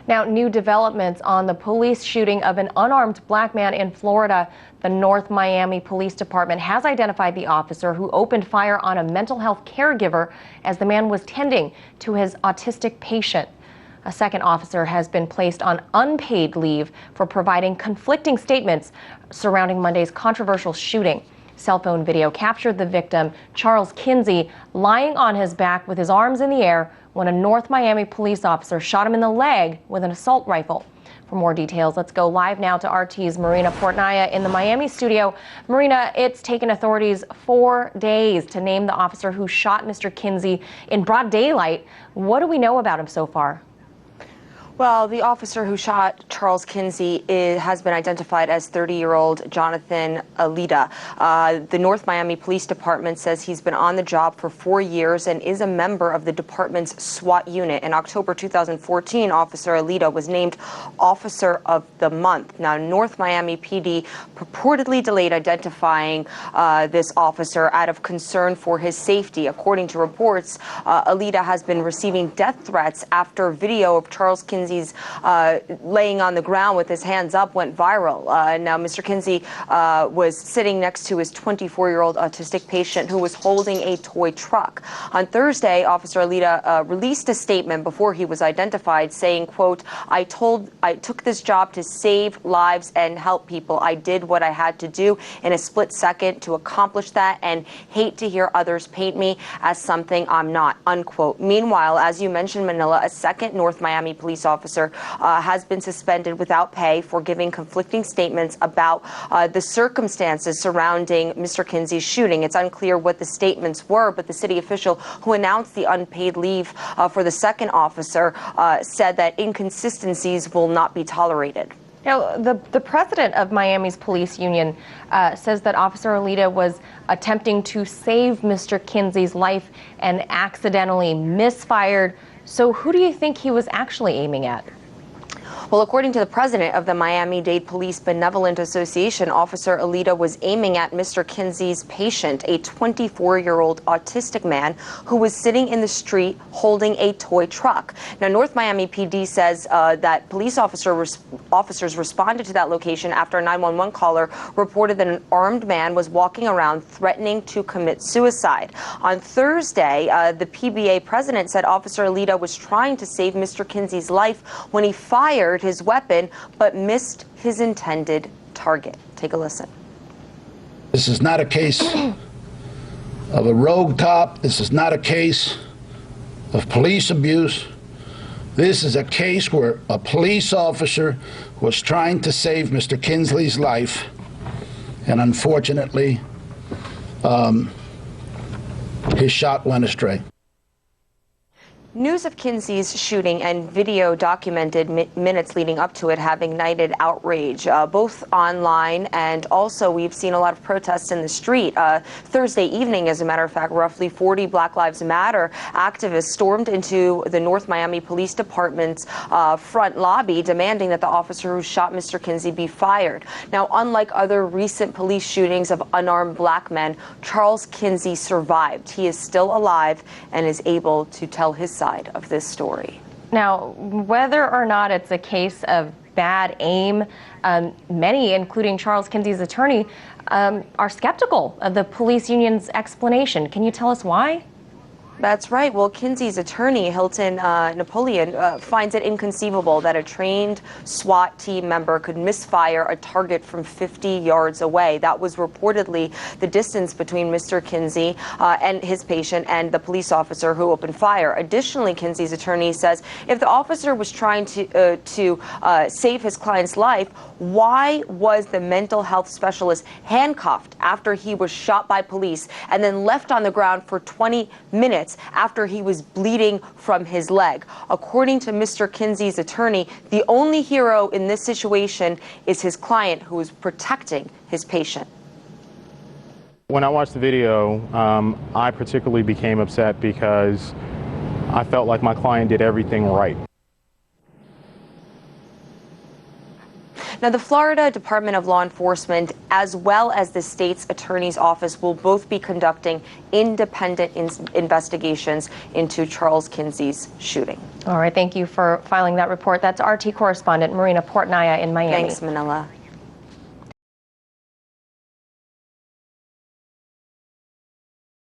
Now, new developments on the police shooting of an unarmed black man in Florida. The North Miami Police Department has identified the officer who opened fire on a mental health caregiver as the man was tending to his autistic patient. A second officer has been placed on unpaid leave for providing conflicting statements surrounding Monday's controversial shooting. Cell phone video captured the victim, Charles Kinsey, lying on his back with his arms in the air when a North Miami police officer shot him in the leg with an assault rifle. For more details, let's go live now to RT's Marina Portnaya in the Miami studio. Marina, it's taken authorities 4 days to name the officer who shot Mr. Kinsey in broad daylight. What do we know about him so far? Well, the officer who shot Charles Kinsey has been identified as 30-year-old Jonathan Alida. The North Miami Police Department says he's been on the job for 4 years and is a member of the department's SWAT unit. In October 2014, Officer Alida was named Officer of the Month. Now, North Miami PD purportedly delayed identifying this officer out of concern for his safety. According to reports, Alida has been receiving death threats after video of Charles Kinsey's laying on the ground with his hands up went viral. Now, Mr. Kinsey was sitting next to his 24-year-old autistic patient who was holding a toy truck. On Thursday, Officer Alida released a statement before he was identified saying, quote, I took this job to save lives and help people. I did what I had to do in a split second to accomplish that and hate to hear others paint me as something I'm not, unquote. Meanwhile, as you mentioned, Manila, a second North Miami police officer has been suspended without pay for giving conflicting statements about the circumstances surrounding Mr. Kinsey's shooting. It's unclear what the statements were, but the city official who announced the unpaid leave for the second officer said that inconsistencies will not be tolerated. Now, the president of Miami's police union says that Officer Alida was attempting to save Mr. Kinsey's life and accidentally misfired. So who do you think he was actually aiming at? Well, according to the president of the Miami-Dade Police Benevolent Association, Officer Alida was aiming at Mr. Kinsey's patient, a 24-year-old autistic man who was sitting in the street holding a toy truck. Now, North Miami PD says that police officers responded to that location after a 911 caller reported that an armed man was walking around threatening to commit suicide. On Thursday, the PBA president said Officer Alida was trying to save Mr. Kinsey's life when he fired his weapon but missed his intended target. Take a listen. This is not a case of a rogue cop. This is not a case of police abuse. This is a case where a police officer was trying to save Mr. Kinsey's life, and unfortunately, his shot went astray. News of Kinsey's shooting and video documented minutes leading up to it have ignited outrage, both online and also we've seen a lot of protests in the street. Thursday evening, as a matter of fact, roughly 40 Black Lives Matter activists stormed into the North Miami Police Department's front lobby, demanding that the officer who shot Mr. Kinsey be fired. Now, unlike other recent police shootings of unarmed black men, Charles Kinsey survived. He is still alive and is able to tell his side of this story. Now, whether or not it's a case of bad aim, many, including Charles Kinsey's attorney, are skeptical of the police union's explanation. Can you tell us why? That's right. Well, Kinsey's attorney, Hilton Napoleon, finds it inconceivable that a trained SWAT team member could misfire a target from 50 yards away. That was reportedly the distance between Mr. Kinsey and his patient and the police officer who opened fire. Additionally, Kinsey's attorney says if the officer was trying to save his client's life, why was the mental health specialist handcuffed after he was shot by police and then left on the ground for 20 minutes after he was bleeding from his leg? According to Mr. Kinsey's attorney, the only hero in this situation is his client who is protecting his patient. When I watched the video, I particularly became upset because I felt like my client did everything right. Now, the Florida Department of Law Enforcement, as well as the state's attorney's office, will both be conducting independent investigations into Charles Kinsey's shooting. All right, thank you for filing that report. That's RT correspondent Marina Portnaya in Miami. Thanks, Manila.